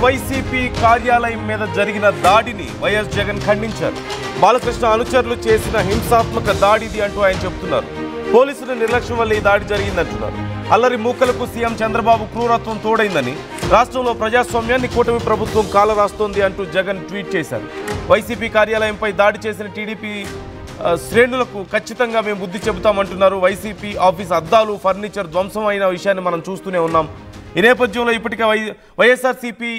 YCP కార్యాలయం మీద జరిగిన దాడిని వైఎస్ జగన్ ఖండించారు. బాలకృష్ణ అనుచరులు చేసిన హింసాత్మక దాడిది అంటూ ఆయన చెబుతున్నారు. పోలీసుల నిర్లక్ష్యం వల్ల ఈ దాడి జరిగిందంటున్నారు. అల్లరి మూకలకు సీఎం చంద్రబాబు క్రూరత్వం తోడైందని, రాష్ట్రంలో ప్రజాస్వామ్యాన్ని కూటమి ప్రభుత్వం కాలరాస్తోంది అంటూ జగన్ ట్వీట్ చేశారు. వైసీపీ కార్యాలయంపై దాడి చేసిన టీడీపీ శ్రేణులకు ఖచ్చితంగా మేము బుద్ధి చెబుతామంటున్నారు. వైసీపీ ఆఫీస్ అద్దాలు, ఫర్నిచర్ ధ్వంసం అయిన విషయాన్ని మనం చూస్తూనే ఉన్నాం. ఈ నేపథ్యంలో ఇప్పటికే వైఎస్ఆర్సీపీ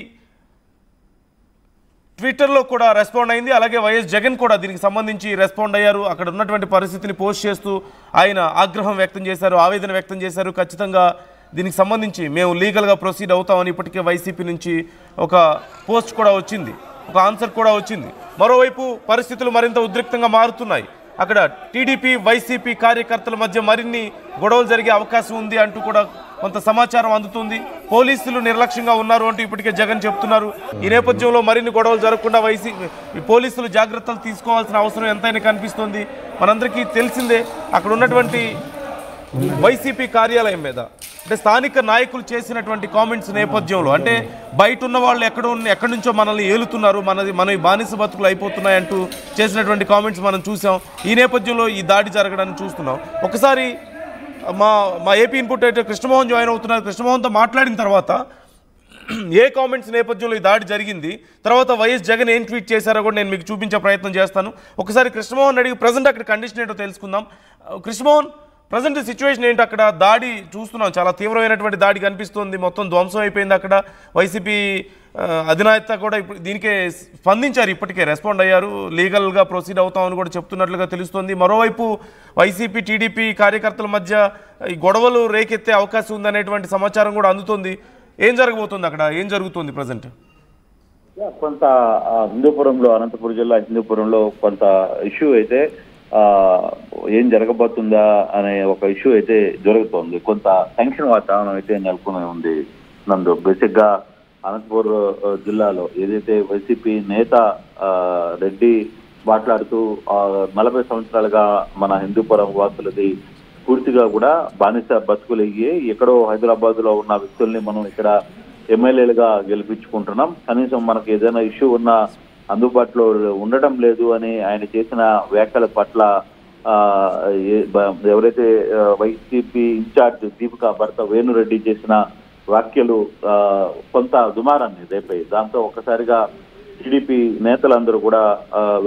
ట్విట్టర్లో కూడా రెస్పాండ్ అయింది. అలాగే వైఎస్ జగన్ కూడా దీనికి సంబంధించి రెస్పాండ్ అయ్యారు. అక్కడ ఉన్నటువంటి పరిస్థితిని పోస్ట్ చేస్తూ ఆయన ఆగ్రహం వ్యక్తం చేశారు, ఆవేదన వ్యక్తం చేశారు. ఖచ్చితంగా దీనికి సంబంధించి మేము లీగల్గా ప్రొసీడ్ అవుతామని ఇప్పటికే వైసీపీ నుంచి ఒక పోస్ట్ కూడా వచ్చింది, ఒక ఆన్సర్ కూడా వచ్చింది. మరోవైపు పరిస్థితులు మరింత ఉద్రిక్తంగా మారుతున్నాయి. అక్కడ టీడీపీ వైసీపీ కార్యకర్తల మధ్య మరిన్ని గొడవలు జరిగే అవకాశం ఉంది అంటూ కూడా కొంత సమాచారం అందుతుంది. పోలీసులు నిర్లక్ష్యంగా ఉన్నారు అంటూ ఇప్పటికే జగన్ చెప్తున్నారు. ఈ నేపథ్యంలో మరిన్ని గొడవలు జరగకుండా పోలీసులు జాగ్రత్తలు తీసుకోవాల్సిన అవసరం ఎంతైనా కనిపిస్తుంది. మనందరికీ తెలిసిందే అక్కడ ఉన్నటువంటి వైసీపీ కార్యాలయం మీద అంటే స్థానిక నాయకులు చేసినటువంటి కామెంట్స్ నేపథ్యంలో, అంటే బయట ఉన్న వాళ్ళు ఎక్కడి నుంచో మనల్ని ఏలుతున్నారు, మన బానిస బతుకులు అయిపోతున్నాయంటూ చేసినటువంటి కామెంట్స్ మనం చూసాం. ఈ నేపథ్యంలో ఈ దాడి జరగడాన్ని చూస్తున్నాం. ఒకసారి మా AP input editor Krishnamohan join అవుతున్నారు. కృష్ణమోహన్తో మాట్లాడిన తర్వాత ఏ కామెంట్స్ నేపథ్యంలో ఈ దాడి జరిగింది, తర్వాత వైఎస్ జగన్ ఏం ట్వీట్ చేశారో కూడా నేను మీకు చూపించే ప్రయత్నం చేస్తాను. ఒకసారి కృష్ణమోహన్ అడిగి ప్రజెంట్ అక్కడ కండిషన్ ఏంటో తెలుసుకుందాం. కృష్ణమోహన్, ప్రజెంట్ సిచ్యువేషన్ ఏంటి? అక్కడ దాడి చూస్తున్నాం, చాలా తీవ్రమైనటువంటి దాడి కనిపిస్తుంది, మొత్తం ధ్వంసం అయిపోయింది. అక్కడ వైసీపీ అధినేత కూడా ఇప్పుడు దీనికే స్పందించారు, ఇప్పటికే రెస్పాండ్ అయ్యారు, లీగల్గా ప్రొసీడ్ అవుతామని కూడా చెప్తున్నట్లుగా తెలుస్తుంది. మరోవైపు వైసీపీ టీడీపీ కార్యకర్తల మధ్య ఈ గొడవలు రేకెత్తే అవకాశం ఉందనేటువంటి సమాచారం కూడా అందుతుంది. ఏం జరగబోతుంది అక్కడ, ఏం జరుగుతుంది ప్రజెంట్? కొంత హిందూపురంలో, అనంతపురం జిల్లా హిందూపురంలో కొంత ఇష్యూ అయితే ఏం జరగబోతుందా అనే ఒక ఇష్యూ అయితే జరుగుతోంది. కొంత టెన్షన్ వాతావరణం అయితే నెలకొని ఉంది. బేసిక్ గా అనంతపురం జిల్లాలో ఏదైతే వైసీపీ నేత రెడ్డి మాట్లాడుతూ 40 సంవత్సరాలుగా మన హిందూపురం వాసులది పూర్తిగా కూడా బానిస బతుకులు అయ్యి ఎక్కడో హైదరాబాద్ లో ఉన్న వ్యక్తుల్ని మనం ఇక్కడ ఎమ్మెల్యేలుగా గెలిపించుకుంటున్నాం, కనీసం మనకు ఏదైనా ఇష్యూ ఉన్నా అందుబాటులో ఉండడం లేదు అని ఆయన చేసిన వ్యాఖ్యల పట్ల ఎవరైతే వైసీపీ ఇన్ఛార్జ్ దీపికా భర్త వేణురెడ్డి చేసిన వ్యాఖ్యలు కొంత దుమారాన్ని రేపాయి. దాంతో ఒక్కసారిగా టీడీపీ నేతలందరూ కూడా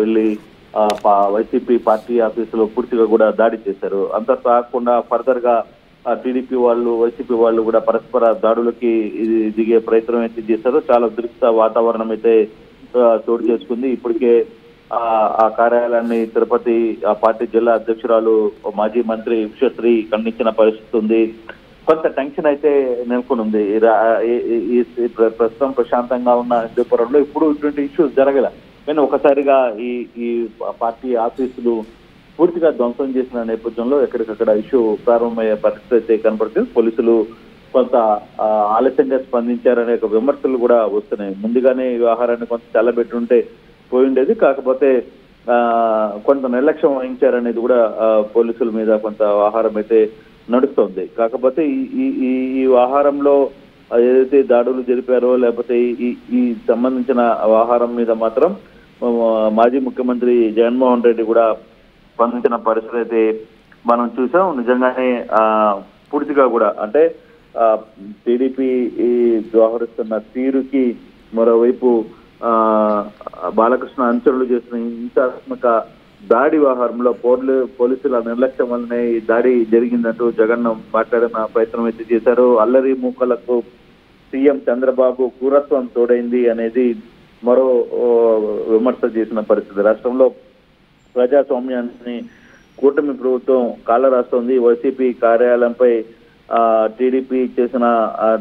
వెళ్ళి వైసీపీ పార్టీ ఆఫీసులో పూర్తిగా కూడా దాడి చేశారు. అంత కాకుండా ఫర్దర్ గా టీడీపీ వాళ్ళు, వైసీపీ వాళ్ళు కూడా పరస్పర దాడులకి దిగే ప్రయత్నం అయితే చేశారు. చాలా ఉద్రిక్త వాతావరణం అయితే చోటు చేసుకుంది. ఇప్పటికే ఆ కార్యాలయాన్ని తిరుపతి పార్టీ జిల్లా అధ్యక్షురాలు మాజీ మంత్రి విశ్వశ్రీ ఖండించిన పరిస్థితి ఉంది. కొంత టెన్షన్ అయితే నెలకొని ఉంది. ప్రస్తుతం ప్రశాంతంగా ఉన్న హిందూపురంలో ఇప్పుడు ఇటువంటి ఇష్యూస్ జరగల, కానీ ఒకసారిగా ఈ పార్టీ ఆఫీసులు పూర్తిగా ధ్వంసం చేసిన నేపథ్యంలో ఎక్కడికక్కడ ఇష్యూ ప్రారంభమయ్యే పరిస్థితి అయితే కనపడుతుంది. పోలీసులు కొంత ఆలస్యంగా స్పందించారనే ఒక విమర్శలు కూడా వస్తున్నాయి. ముందుగానే ఈ వ్యవహారాన్ని కొంత చల్లబెట్టుంటే పోయి ఉండేది, కాకపోతే కొంత నిర్లక్ష్యం వహించారనేది కూడా పోలీసుల మీద కొంత వ్యవహారం అయితే నడుస్తోంది. కాకపోతే ఈ వ్యవహారంలో ఏదైతే దాడులు జరిపారో లేకపోతే ఈ సంబంధించిన వ్యవహారం మీద మాత్రం మాజీ ముఖ్యమంత్రి జగన్మోహన్ రెడ్డి కూడా స్పందించిన పరిస్థితి అయితే మనం చూసాం. నిజంగానే పూర్తిగా కూడా అంటే టీడీపీ వ్యవహరిస్తున్న తీరుకి, మరోవైపు బాలకృష్ణ అనుచరులు చేసిన హింసాత్మక దాడి వ్యవహారంలో పోలీసుల నిర్లక్ష్యం వల్లనే ఈ దాడి జరిగిందంటూ జగన్ మాట్లాడిన ప్రయత్నం అయితే చేశారు. అల్లరి మూకలకు సీఎం చంద్రబాబు క్రూరత్వం తోడైంది అనేది మరో విమర్శ చేసిన పరిస్థితి. రాష్ట్రంలో ప్రజాస్వామ్యాన్ని కూటమి ప్రభుత్వం కాలరాస్తోంది. వైసీపీ కార్యాలయంపై టీడీపీ చేసిన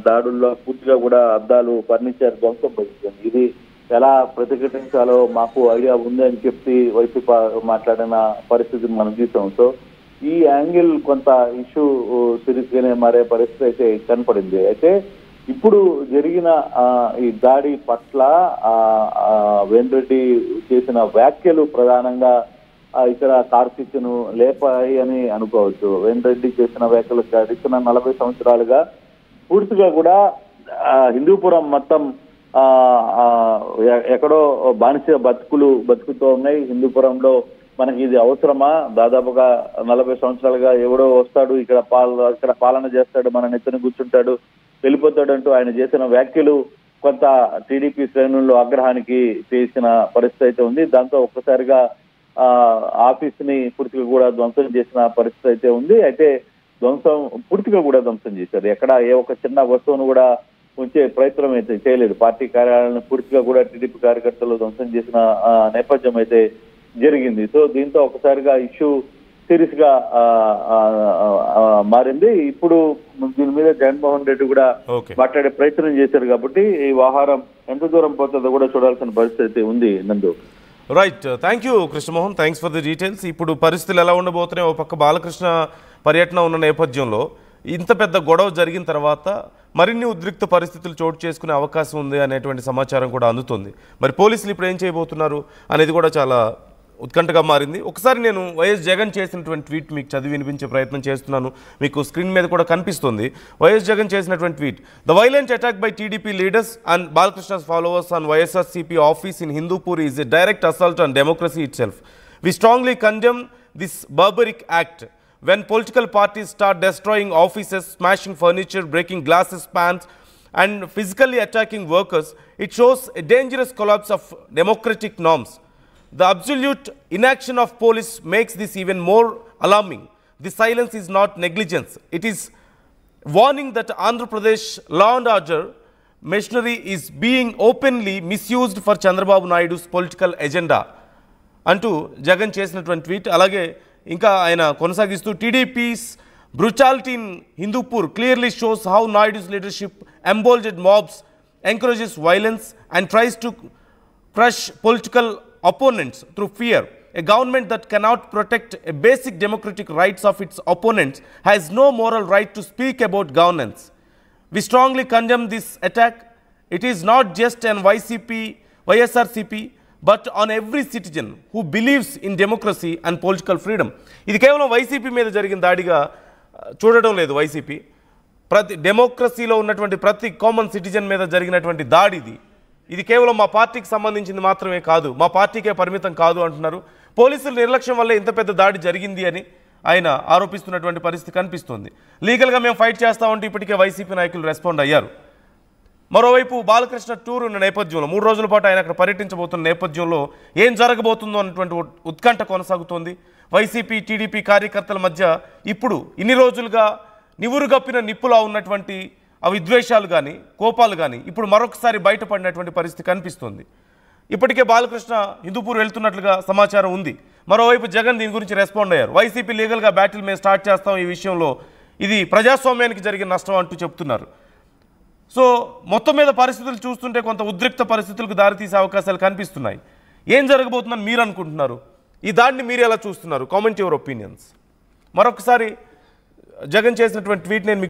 దాడుల్లో పూర్తిగా కూడా అద్దాలు, ఫర్నిచర్ ధ్వంసం పడుతుంది. ఇది ఎలా ప్రతిఘటించాలో మాకు ఐడియా ఉంది అని చెప్పి వైసీపీ మాట్లాడిన పరిస్థితి మనం చూసాం. సో ఈ యాంగిల్ కొంత ఇష్యూ సీరియస్ గానే మారే పరిస్థితి అయితే కనపడింది. అయితే ఇప్పుడు జరిగిన ఈ దాడి పట్ల వేణురెడ్డి చేసిన వ్యాఖ్యలు ప్రధానంగా ఇక్కడ కార్తీక్ను లేపాయి అని అనుకోవచ్చు. వేణురెడ్డి చేసిన వ్యాఖ్యలు గడిచిన 40 సంవత్సరాలుగా పూర్తిగా కూడా హిందూపురం మొత్తం ఎక్కడో బానిస బతుకుతూ ఉన్నాయి. హిందూపురంలో మనకి ఇది అవసరమా? దాదాపుగా 40 సంవత్సరాలుగా ఎవడో వస్తాడు, ఇక్కడ పాలన చేస్తాడు, మన నెత్తిన కూర్చుంటాడు, వెళ్ళిపోతాడు అంటూ ఆయన చేసిన వ్యాఖ్యలు కొంత టీడీపీ శ్రేణుల్లో ఆగ్రహానికి చేసిన పరిస్థితి అయితే ఉంది. దాంతో ఒక్కసారిగా ఆఫీస్ ని పూర్తిగా కూడా ధ్వంసం చేసిన పరిస్థితి అయితే ఉంది. అయితే పూర్తిగా కూడా ధ్వంసం చేశారు. ఎక్కడ ఏ ఒక చిన్న వస్తువును కూడా ఉంచే ప్రయత్నం అయితే చేయలేదు. పార్టీ కార్యాలయాలను పూర్తిగా కూడా టీడీపీ కార్యకర్తలు ధ్వంసం చేసిన నేపథ్యం అయితే జరిగింది. సో దీంతో ఒకసారిగా ఇష్యూ సీరియస్ గా మారింది. ఇప్పుడు దీని మీద జగన్మోహన్ రెడ్డి కూడా మాట్లాడే ప్రయత్నం చేశారు కాబట్టి ఈ వ్యవహారం ఎంత దూరం పోతుందో కూడా చూడాల్సిన పరిస్థితి ఉంది. నందు, right, thank you Krishnamohan, thanks for the details. ఇప్పుడు పరిస్థితులు ఎలా ఉండబోతున్నాయి? ఓ పక్క బాలకృష్ణ పర్యటన ఉన్న నేపథ్యంలో ఇంత పెద్ద గొడవ జరిగిన తర్వాత మరిన్ని ఉద్రిక్త పరిస్థితులు చోటు చేసుకునే అవకాశం ఉంది అనేటువంటి సమాచారం కూడా అందుతుంది. మరి పోలీసులు ఇప్పుడు ఏం చేయబోతున్నారు అనేది కూడా చాలా ఉత్కంఠగా మారింది. ఒకసారి నేను వైఎస్ జగన్ చేసినటువంటి ట్వీట్ మీకు చదివి వినిపించే ప్రయత్నం చేస్తున్నాను. మీకు స్క్రీన్ మీద కూడా కనిపిస్తుంది. వైఎస్ జగన్ చేసినటువంటి tweet: the violent attack by TDP leaders and Balakrishna's followers on YSRCP office in Hindupur is a direct assault on democracy itself. We strongly condemn this barbaric act. When political parties start destroying offices, smashing furniture, breaking glasses, pans, and physically attacking workers, it shows a dangerous collapse of democratic norms. The absolute inaction of police makes this even more alarming. This silence is not negligence. It is warning that Andhra Pradesh law and order machinery is being openly misused for Chandrababu Naidu's political agenda. అంటూ జగన్ చేసినటువంటి tweet. అలాగే ఇంకా ఆయన కొనసాగిస్తూ TDP's brutality in Hindupur clearly shows how Naidu's leadership emboldened mobs, encourages violence and tries to crush political opponents through fear. A government that cannot protect a basic democratic rights of its opponents has no moral right to speak about governance. We strongly condemn this attack. It is not just an YSRCP, but on every citizen who believes in democracy and political freedom. ఇది కేవలం YCP మీద జరిగిన దాడిగా చూడడం లేదు. YCP డెమోక్రసీలో ఉన్నటువంటి ప్రతి common citizen మీద జరిగినటువంటి దాడి ఇది కేవలం మా పార్టీకి సంబంధించింది మాత్రమే కాదు, మా పార్టీకే పరిమితం కాదు అంటున్నారు. పోలీసుల నిర్లక్ష్యం వల్ల ఇంత పెద్ద దాడి జరిగింది అని ఆయన ఆరోపిస్తున్నటువంటి పరిస్థితి కనిపిస్తుంది. లీగల్గా మేము ఫైట్ చేస్తామంటే ఇప్పటికే వైసీపీ నాయకులు రెస్పాండ్ అయ్యారు. మరోవైపు బాలకృష్ణ టూర్ ఉన్న నేపథ్యంలో 3 రోజుల పాటు ఆయన అక్కడ పర్యటించబోతున్న నేపథ్యంలో ఏం జరగబోతుందో అన్నటువంటి ఉత్కంఠ కొనసాగుతోంది. వైసీపీ టీడీపీ కార్యకర్తల మధ్య ఇప్పుడు ఇన్ని రోజులుగా నివురుగప్పిన నిప్పులా ఉన్నటువంటి ఆ విద్వేషాలు కానీ కోపాలు కానీ ఇప్పుడు మరొకసారి బయటపడినటువంటి పరిస్థితి కనిపిస్తుంది. ఇప్పటికే బాలకృష్ణ హిందూపూర్ వెళ్తున్నట్లుగా సమాచారం ఉంది. మరోవైపు జగన్ దీని గురించి రెస్పాండ్ అయ్యారు. వైసీపీ లీగల్గా బ్యాటిల్ మేము స్టార్ట్ చేస్తాం, ఈ విషయంలో ఇది ప్రజాస్వామ్యానికి జరిగిన నష్టం అంటూ చెప్తున్నారు. సో మొత్తం మీద పరిస్థితులు చూస్తుంటే కొంత ఉద్రిక్త పరిస్థితులకు దారితీసే అవకాశాలు కనిపిస్తున్నాయి. ఏం జరగబోతుందని మీరు అనుకుంటున్నారు? ఈ దాడిని మీరు ఎలా చూస్తున్నారు? Comment your opinions. మరొకసారి జగన్ చేసినటువంటి ట్వీట్ నేను